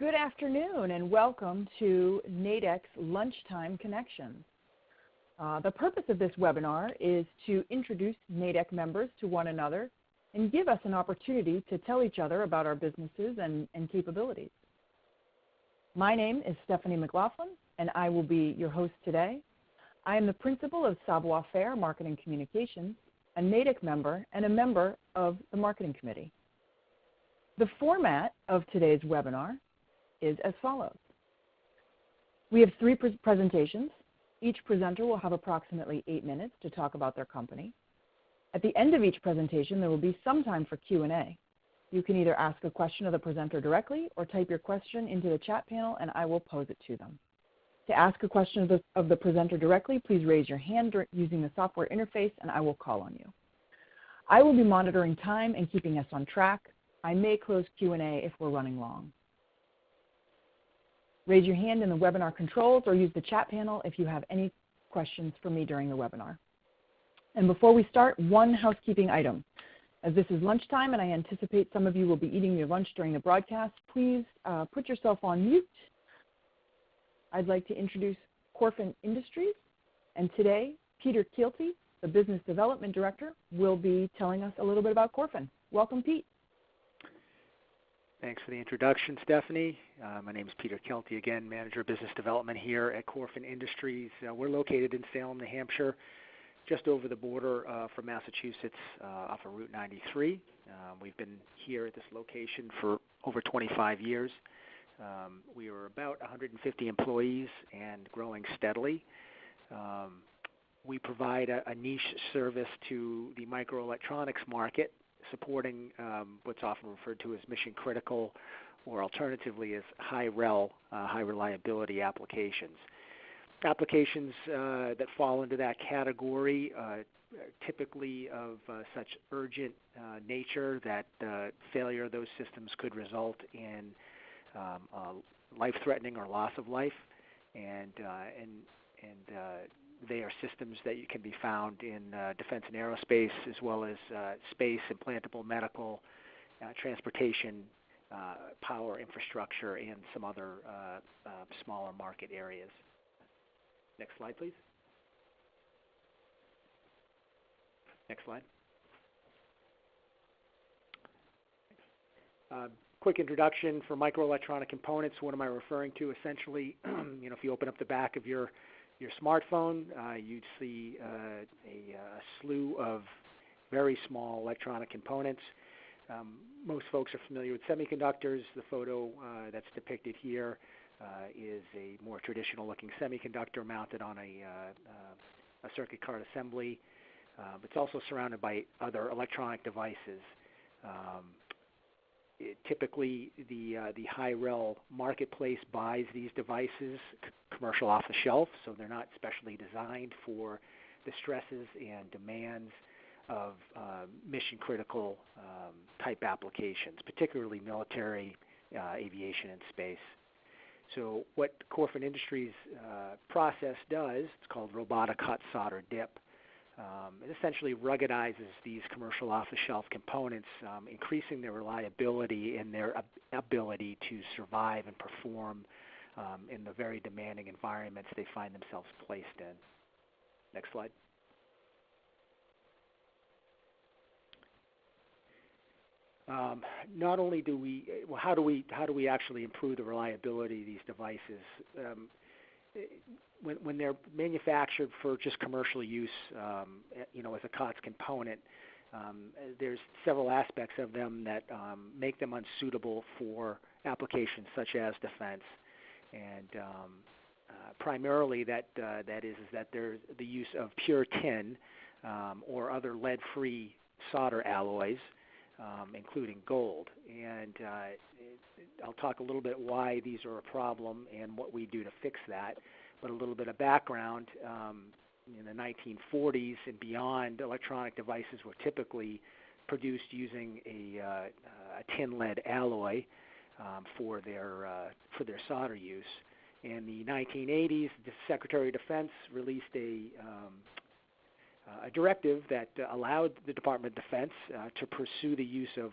Good afternoon and welcome to NHADEC's Lunchtime Connections. The purpose of this webinar is to introduce NHADEC members to one another and give us an opportunity to tell each other about our businesses and capabilities. My name is Stephanie McLaughlin and I will be your host today. I am the principal of Savoir-Faire Marketing Communications, a NHADEC member and a member of the Marketing Committee. The format of today's webinar is as follows. We have three presentations. Each presenter will have approximately 8 minutes to talk about their company. At the end of each presentation, there will be some time for Q&A. You can either ask a question of the presenter directly or type your question into the chat panel and I will pose it to them. To ask a question of the presenter directly, please raise your hand using the software interface and I will call on you. I will be monitoring time and keeping us on track. I may close Q&A if we're running long. Raise your hand in the webinar controls or use the chat panel if you have any questions for me during the webinar. And before we start, one housekeeping item. As this is lunchtime and I anticipate some of you will be eating your lunch during the broadcast, please put yourself on mute. I'd like to introduce Corfin Industries, and today Peter Kielty, the Business Development Director, will be telling us a little bit about Corfin. Welcome, Pete. Thanks for the introduction, Stephanie. My name is Peter Kielty, again, Manager of Business Development here at Corfin Industries. We're located in Salem, New Hampshire, just over the border from Massachusetts off of Route 93. We've been here at this location for over 25 years. We are about 150 employees and growing steadily. We provide a niche service to the microelectronics market, supporting what's often referred to as mission critical or alternatively as high reliability applications. Applications that fall into that category typically of such urgent nature that failure of those systems could result in life-threatening or loss of life, and they are systems that can be found in defense and aerospace, as well as space, implantable medical, transportation, power infrastructure, and some other smaller market areas. Next slide, please. Next slide. Quick introduction for microelectronic components. What am I referring to? Essentially, if you open up the back of your smartphone, you'd see a slew of very small electronic components. Most folks are familiar with semiconductors. The photo that's depicted here is a more traditional looking semiconductor mounted on a circuit card assembly. It's also surrounded by other electronic devices. Typically, the high-rel marketplace buys these devices commercial off the shelf, so they're not specially designed for the stresses and demands of mission-critical type applications, particularly military, aviation, and space. So what Corfin Industries process does, it's called robotic hot solder dip. It essentially ruggedizes these commercial off-the-shelf components, increasing their reliability and their ability to survive and perform in the very demanding environments they find themselves placed in. Next slide. Not only do we, how do we actually improve the reliability of these devices? When they're manufactured for just commercial use, as a COTS component, there's several aspects of them that make them unsuitable for applications such as defense, and primarily that is that there's the use of pure tin or other lead-free solder alloys, including gold. And I'll talk a little bit why these are a problem and what we do to fix that. But a little bit of background, in the 1940s and beyond, electronic devices were typically produced using a tin lead alloy for their solder use. In the 1980s, the Secretary of Defense released a directive that allowed the Department of Defense to pursue the use of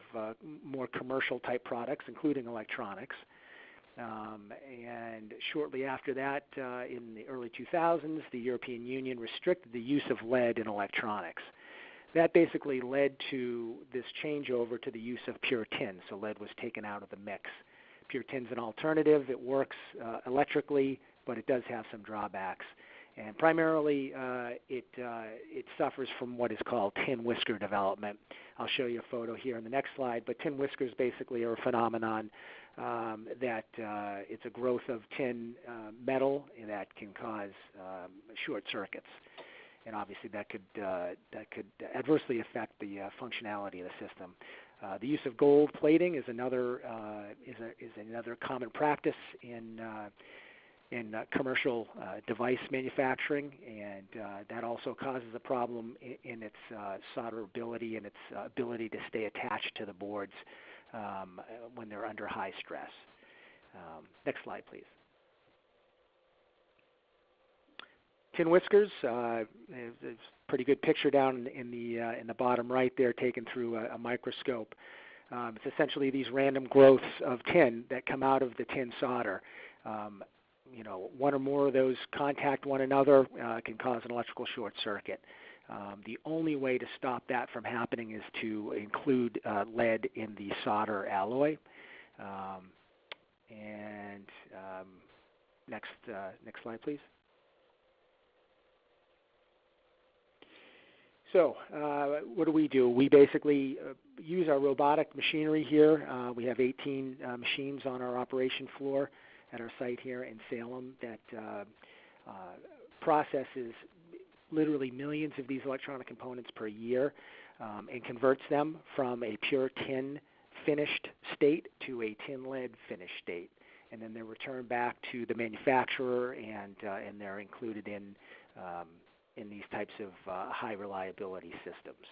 more commercial type products, including electronics. And shortly after that, in the early 2000s, the European Union restricted the use of lead in electronics. That basically led to this changeover to the use of pure tin, so lead was taken out of the mix. Pure tin's an alternative. It works electrically, but it does have some drawbacks. And primarily, it suffers from what is called tin whisker development. I'll show you a photo here in the next slide, but tin whiskers basically are a phenomenon that it's a growth of tin metal that can cause short circuits. And obviously that could adversely affect the functionality of the system. The use of gold plating is another common practice in commercial device manufacturing, and that also causes a problem in its solderability and its ability to stay attached to the boards when they're under high stress. Next slide, please. Tin whiskers. There's a pretty good picture down in the bottom right there, taken through a microscope. It's essentially these random growths of tin that come out of the tin solder. One or more of those contact one another can cause an electrical short circuit. The only way to stop that from happening is to include lead in the solder alloy. Next slide, please. So what do? We basically use our robotic machinery here. We have 18 machines on our operation floor at our site here in Salem that processes literally millions of these electronic components per year and converts them from a pure tin finished state to a tin lead finished state. And then they're returned back to the manufacturer, and they're included in these types of high reliability systems.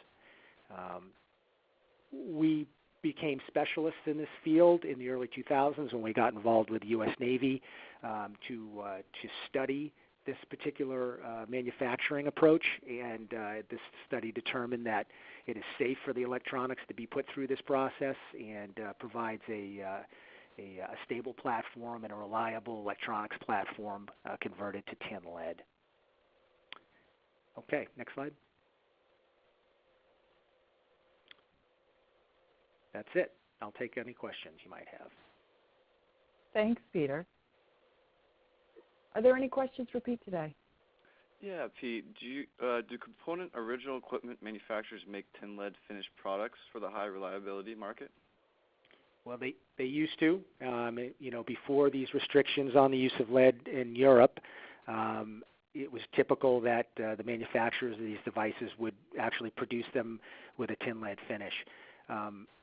We became specialists in this field in the early 2000s when we got involved with the U.S. Navy to study this particular manufacturing approach, and this study determined that it is safe for the electronics to be put through this process and provides a stable platform and a reliable electronics platform converted to tin lead. Okay, next slide. That's it. I'll take any questions you might have. Thanks, Peter. Are there any questions for Pete today? Yeah, Pete, do component original equipment manufacturers make tin lead finished products for the high reliability market? Well, they used to. Before these restrictions on the use of lead in Europe, it was typical that the manufacturers of these devices would actually produce them with a tin lead finish.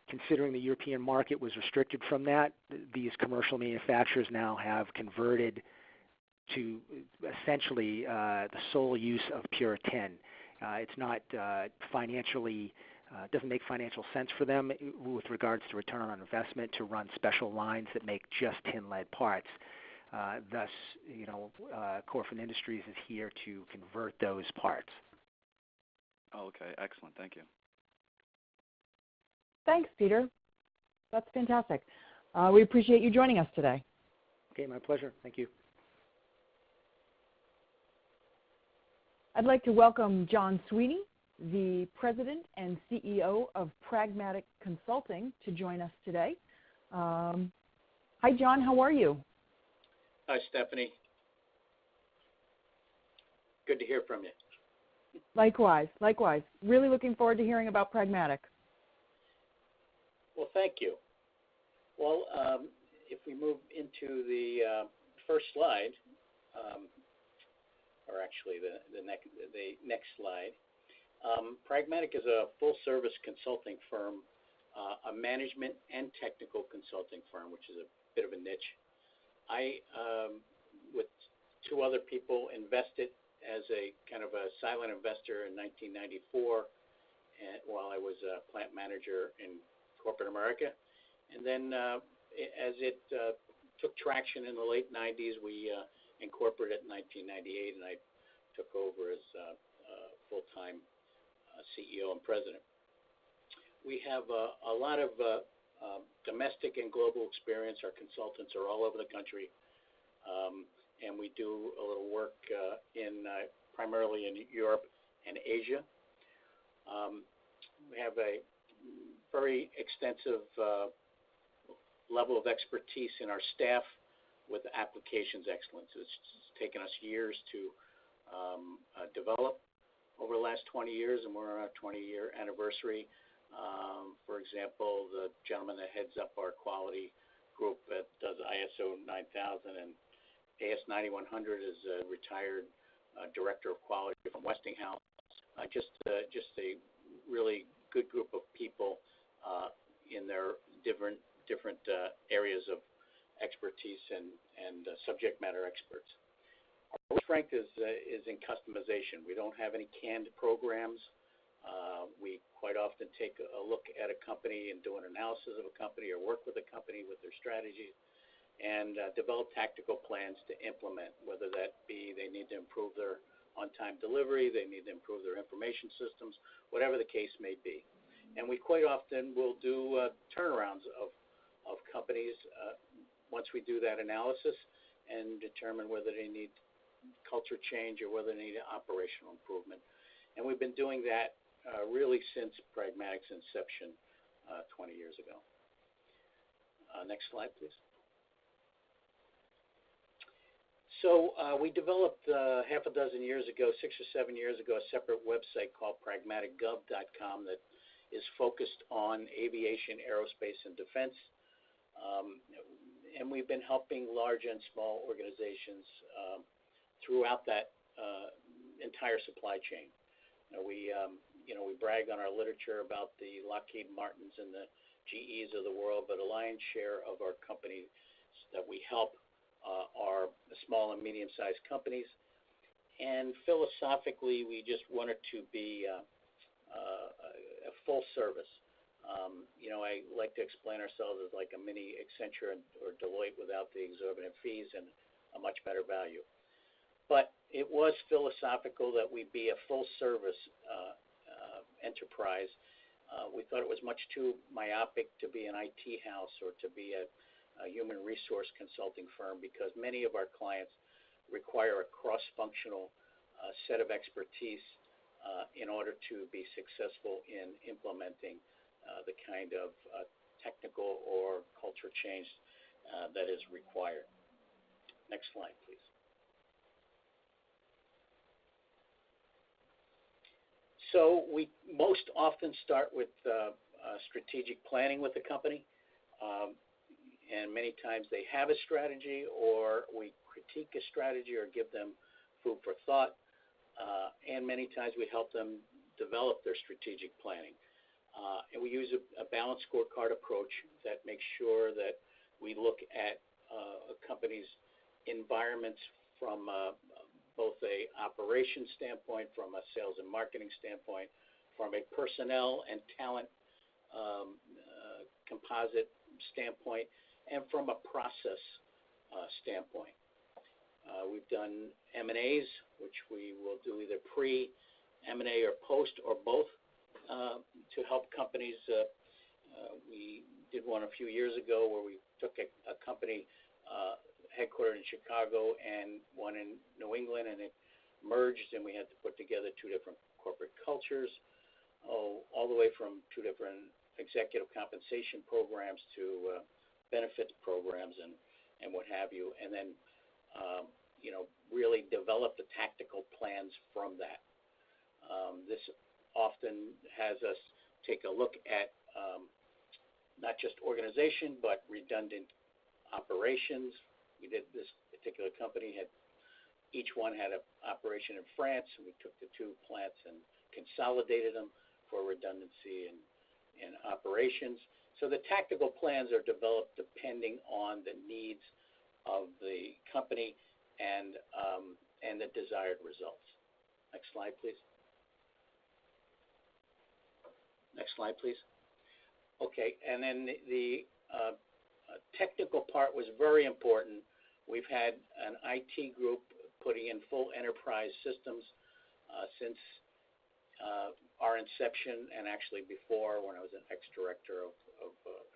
Considering the European market was restricted from that, these commercial manufacturers now have converted to essentially the sole use of pure tin. It's not financially, doesn't make financial sense for them with regards to return on investment to run special lines that make just tin lead parts. Thus, Corfin Industries is here to convert those parts. Oh, okay, excellent. Thank you. Thanks, Peter. That's fantastic. We appreciate you joining us today. Okay, my pleasure. Thank you. I'd like to welcome John Sweeney, the President and CEO of Pragmatic Consulting, to join us today. Hi, John. How are you? Hi, Stephanie. Good to hear from you. Likewise. Really looking forward to hearing about Pragmatic. Well, thank you. Well, if we move into the first slide, or actually the next slide, Pragmatic is a full-service consulting firm, a management and technical consulting firm, which is a bit of a niche. I, with two other people, invested as a kind of a silent investor in 1994 while I was a plant manager in corporate America. And then as it took traction in the late 90s, we incorporated in 1998, and I took over as full-time CEO and president. We have a lot of domestic and global experience. Our consultants are all over the country, and we do a little work primarily in Europe and Asia. We have a very extensive level of expertise in our staff with applications excellence. It's taken us years to develop over the last 20 years, and we're on our 20-year anniversary. For example, the gentleman that heads up our quality group that does ISO 9000 and AS 9100 is a retired director of quality from Westinghouse. Just a really good group of people in their different areas of expertise and subject matter experts. Our strength is in customization. We don't have any canned programs. We quite often take a look at a company and do an analysis of a company or work with a company with their strategies and develop tactical plans to implement, whether that be they need to improve their on-time delivery, they need to improve their information systems, whatever the case may be. And we quite often will do turnarounds of companies once we do that analysis and determine whether they need culture change or whether they need operational improvement. And we've been doing that really since Pragmatic's inception 20 years ago. Next slide, please. So we developed half a dozen years ago, 6 or 7 years ago, a separate website called pragmaticgov.com that is focused on aviation, aerospace, and defense. And we've been helping large and small organizations throughout that entire supply chain. We brag on our literature about the Lockheed Martins and the GEs of the world, but a lion's share of our companies that we help are small and medium-sized companies. And philosophically, we just wanted to be a full service. I like to explain ourselves as like a mini Accenture or Deloitte without the exorbitant fees and a much better value. But it was philosophical that we be a full service enterprise. We thought it was much too myopic to be an IT house or to be a human resource consulting firm, because many of our clients require a cross-functional set of expertise in order to be successful in implementing the kind of technical or culture change that is required. Next slide, please. So we most often start with strategic planning with the company. And many times they have a strategy, or we critique a strategy or give them food for thought. And many times we help them develop their strategic planning. And we use a balanced scorecard approach that makes sure that we look at a company's environments from both a operations standpoint, from a sales and marketing standpoint, from a personnel and talent composite standpoint, and from a process standpoint. We've done M&As, which we will do either pre-M&A or post or both to help companies. We did one a few years ago where we took a company headquartered in Chicago and one in New England, and it merged, and we had to put together two different corporate cultures, all the way from two different executive compensation programs to benefits programs and what have you, and then really develop the tactical plans from that. This often has us take a look at not just organization, but redundant operations. We did this particular company each one had an operation in France, and we took the two plants and consolidated them for redundancy and operations. So the tactical plans are developed depending on the needs of the company and the desired results. Next slide, please. Next slide, please. Okay, and then the technical part was very important. We've had an IT group putting in full enterprise systems since our inception, and actually before, when I was an ex-director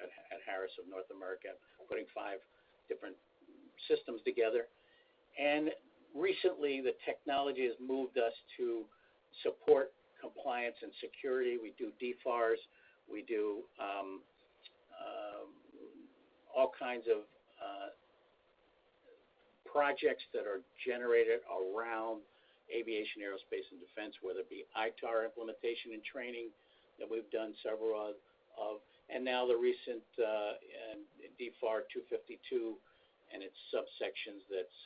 at Harris of North America, putting 5 different systems together. And recently, the technology has moved us to support compliance and security. We do DFARS. We do all kinds of projects that are generated around aviation, aerospace, and defense, whether it be ITAR implementation and training that we've done several of, and now the recent DFAR 252 and its subsections that's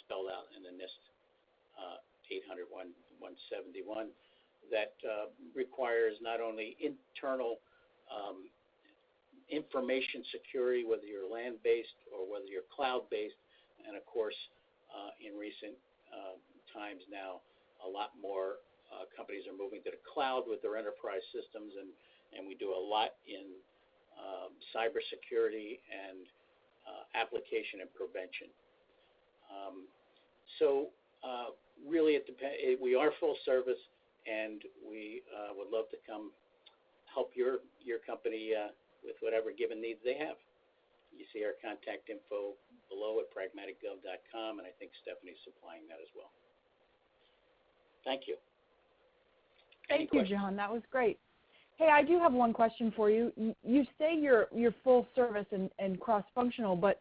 spelled out in the NIST 800-171 that requires not only internal information security, whether you're land-based or whether you're cloud-based, and of course, in recent times now, a lot more companies are moving to the cloud with their enterprise systems, and we do a lot in cybersecurity and application and prevention. So really, we are full service, and we would love to come help your company with whatever given needs they have. You see our contact info below at pragmaticgov.com, and I think Stephanie's supplying that as well. Thank you. Thank you, John. That was great. Hey, I do have one question for you. You say you're full service and cross-functional, but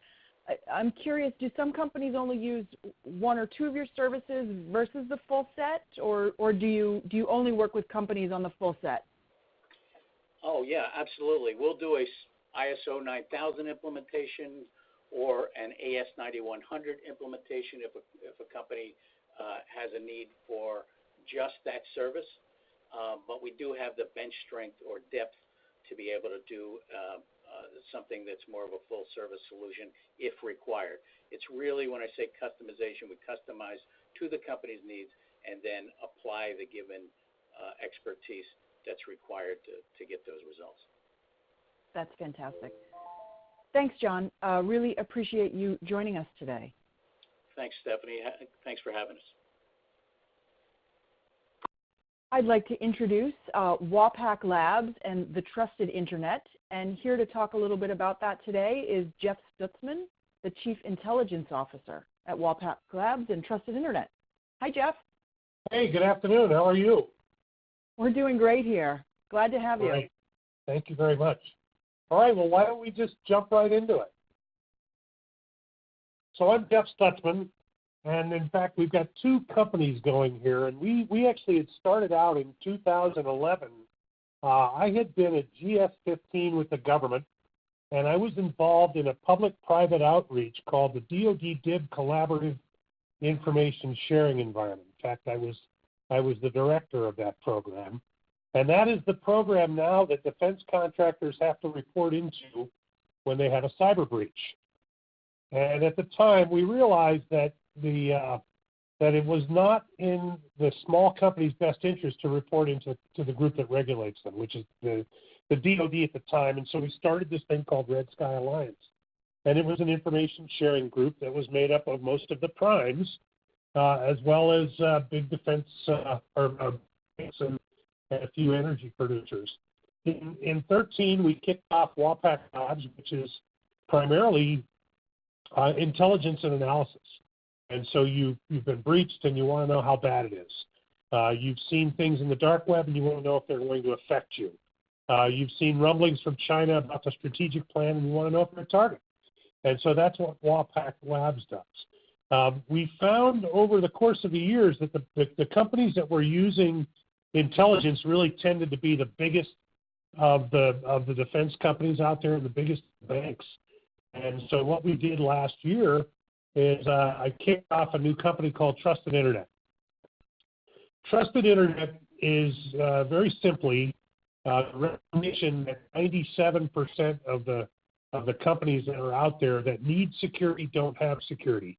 I'm curious, do some companies only use 1 or 2 of your services versus the full set, or do you only work with companies on the full set? Oh, yeah, absolutely. We'll do a ISO 9000 implementation or an AS 9100 implementation if a company has a need for just that service. But we do have the bench strength or depth to be able to do something that's more of a full service solution if required. It's really, when I say customization, we customize to the company's needs and then apply the given expertise that's required to get those results. That's fantastic. Thanks, John. Really appreciate you joining us today. Thanks, Stephanie. Thanks for having us. I'd like to introduce Wapack Labs and the Trusted Internet. And here to talk a little bit about that today is Jeff Stutzman, the Chief Intelligence Officer at Wapack Labs and Trusted Internet. Hi, Jeff. Hey, good afternoon. How are you? We're doing great here. Glad to have you. Great. Thank you very much. All right, well, why don't we just jump right into it? So I'm Jeff Stutzman, and in fact, we've got 2 companies going here, and we actually had started out in 2011. I had been at GS-15 with the government, and I was involved in a public-private outreach called the DoD DIB Collaborative Information Sharing Environment. In fact, I was the director of that program. And that is the program now that defense contractors have to report into when they have a cyber breach. And at the time, we realized that that it was not in the small company's best interest to report into the group that regulates them, which is the DoD at the time. And so we started this thing called Red Sky Alliance. And it was an information sharing group that was made up of most of the primes, as well as big defense and a few energy producers. In 2013, we kicked off Wapack Labs, which is primarily intelligence and analysis. And so you've been breached and you want to know how bad it is. You've seen things in the dark web and you want to know if they're going to affect you. You've seen rumblings from China about the strategic plan and you want to know if they're a target. And so that's what Wapack Labs does. We found over the course of the years that the companies that were using intelligence really tended to be the biggest of the defense companies out there and the biggest banks. And so what we did last year is I kicked off a new company called Trusted Internet. Trusted Internet is very simply recognition that 97% of the companies that are out there that need security don't have security,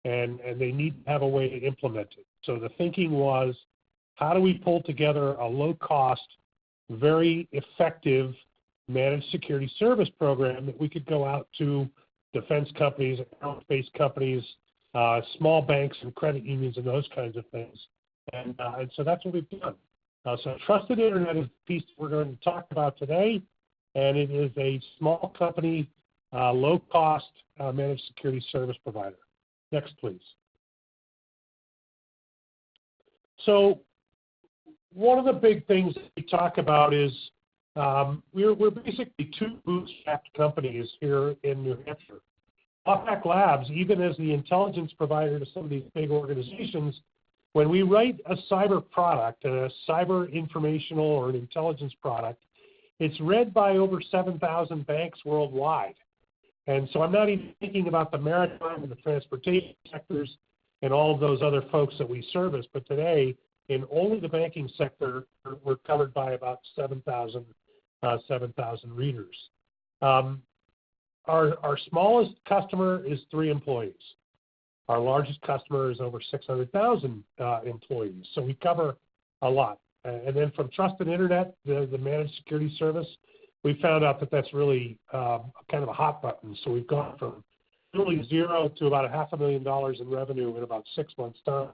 and they need to have a way to implement it. So the thinking was, how do we pull together a low-cost, very effective managed security service program that we could go out to defense companies, aerospace companies, small banks and credit unions and those kinds of things. And so that's what we've done. So Trusted Internet is the piece we're going to talk about today. and it is a small company, low-cost managed security service provider. Next, please. So one of the big things that we talk about is we're basically two bootstrapped companies here in New Hampshire. Wapack Labs, even as the intelligence provider to some of these big organizations, when we write a cyber product, a cyber informational or an intelligence product, it's read by over 7,000 banks worldwide. And so I'm not even thinking about the maritime and the transportation sectors and all of those other folks that we service, but today, in only the banking sector, we're covered by about 7,000 readers. Our smallest customer is 3 employees. Our largest customer is over 600,000 employees. So we cover a lot. And then from Trusted Internet, the managed security service, we found out that that's really kind of a hot button. So we've gone from really zero to about $500,000 in revenue in about 6 months' time.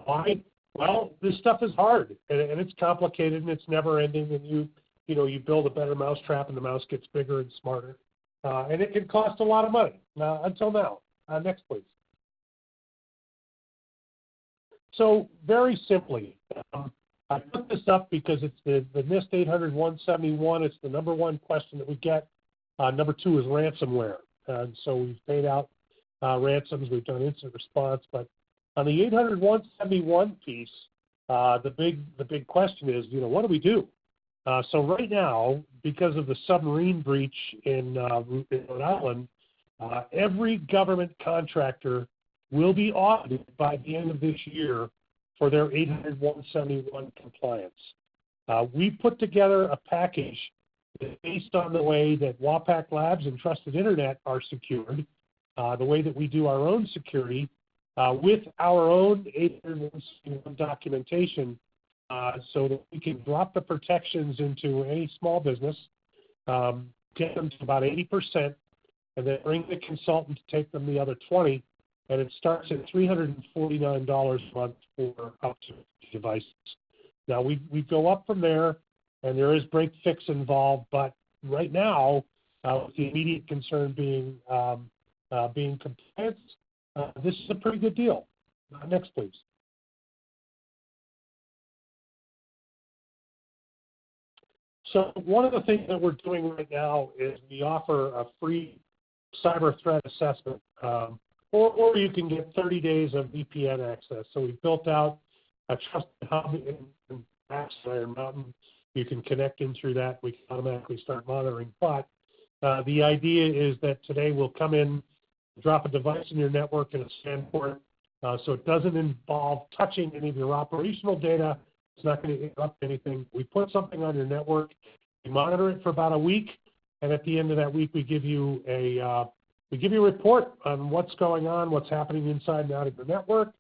Why? Well, this stuff is hard and it's complicated and it's never ending. And you build a better mousetrap and the mouse gets bigger and smarter. And it can cost a lot of money until now. Next, please. So very simply, I put this up because it's the NIST 800-171. It's the number one question that we get. Number 2 is ransomware. And so we've paid out ransoms. We've done incident response. But on the 800-171 piece, the big question is, what do we do? So right now, because of the submarine breach in Rhode Island, every government contractor will be audited by the end of this year for their 800-171 compliance. We put together a package based on the way that Wapack Labs and Trusted Internet are secured, the way that we do our own security, with our own 800-171 documentation, so that we can drop the protections into any small business, get them to about 80%, and then bring the consultant to take them the other 20%, and it starts at $349 a month for up to devices. Now, we go up from there, and there is break fix involved, but right now, with the immediate concern being compliance, this is a pretty good deal. Next, please. So one of the things that we're doing right now is we offer a free cyber threat assessment, or you can get 30 days of VPN access. So we've built out a trusted hub in Iron Mountain. You can connect in through that. We can automatically start monitoring. But the idea is that today we'll come in, drop a device in your network and a scan port, so it doesn't involve touching any of your operational data. It's not going to interrupt anything. We put something on your network, we monitor it for about a week, and at the end of that week, we give you a report on what's going on, what's happening inside and out of your network.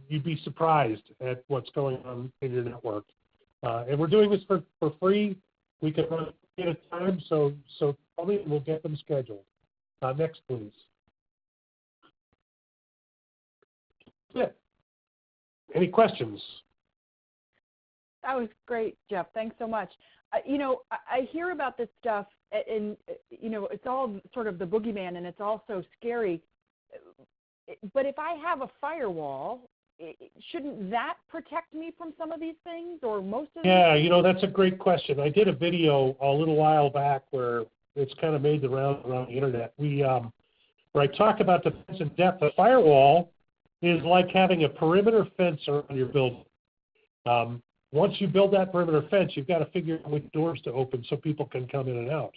You'd be surprised at what's going on in your network. And we're doing this for free. We can run it at a time, so tell me and we'll get them scheduled. Next, please. Yeah. Any questions? That was great, Jeff. Thanks so much. I hear about this stuff, and it's all sort of the boogeyman, and it's all so scary. But if I have a firewall, shouldn't that protect me from some of these things, or most of them? Yeah, that's a great question. I did a video a little while back where it's kind of made the rounds around the internet. Where I talk about defense in depth. A firewall is like having a perimeter fence around your building. Once you build that perimeter fence, you've got to figure out which doors to open so people can come in and out.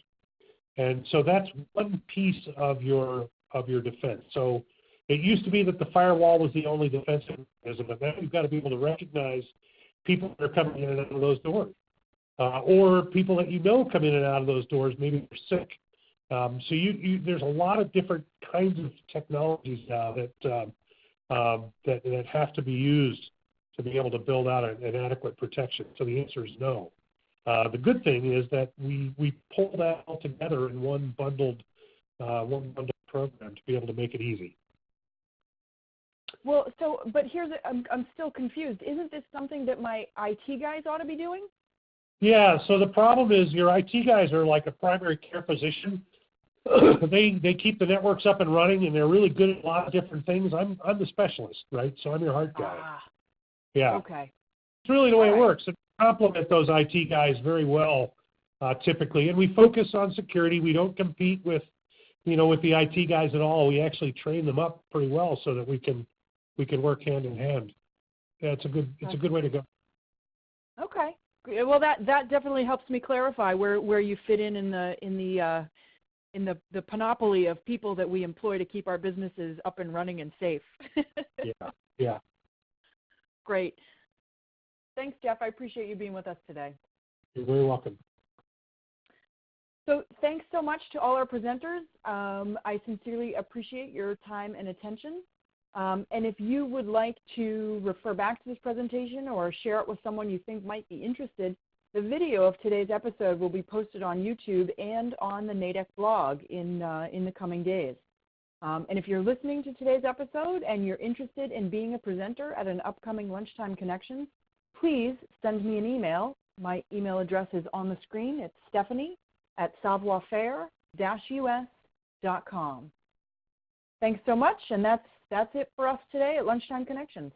And so that's one piece of your defense. So it used to be that the firewall was the only defense mechanism, but now you've got to be able to recognize people that are coming in and out of those doors, or people that come in and out of those doors. Maybe they're sick. So there's a lot of different kinds of technologies now that have to be used to be able to build out an adequate protection. So the answer is no. The good thing is that we pull that all together in one bundled program to be able to make it easy. Well, but I'm still confused. Isn't this something that my IT guys ought to be doing? Yeah, so the problem is your IT guys are like a primary care physician. They keep the networks up and running, and they're really good at a lot of different things. I'm the specialist, right? So I'm your hard guy. Yeah. Okay. It's really the way All it right. works. And we complement those IT guys very well, typically. And we focus on security. We don't compete with the IT guys at all. We actually train them up pretty well so that we can work hand in hand. Yeah, it's a good way to go. Okay. Well, that definitely helps me clarify where you fit in the panoply of people that we employ to keep our businesses up and running and safe. Yeah. Great. Thanks, Jeff. I appreciate you being with us today. You're very welcome. So thanks so much to all our presenters. I sincerely appreciate your time and attention. And if you would like to refer back to this presentation or share it with someone you think might be interested, the video of today's episode will be posted on YouTube and on the NHADEC blog in the coming days. And if you're listening to today's episode and you're interested in being a presenter at an upcoming Lunchtime Connections, please send me an email. My email address is on the screen. It's stephanie@savoirfair-us.com. Thanks so much, and that's it for us today at Lunchtime Connections.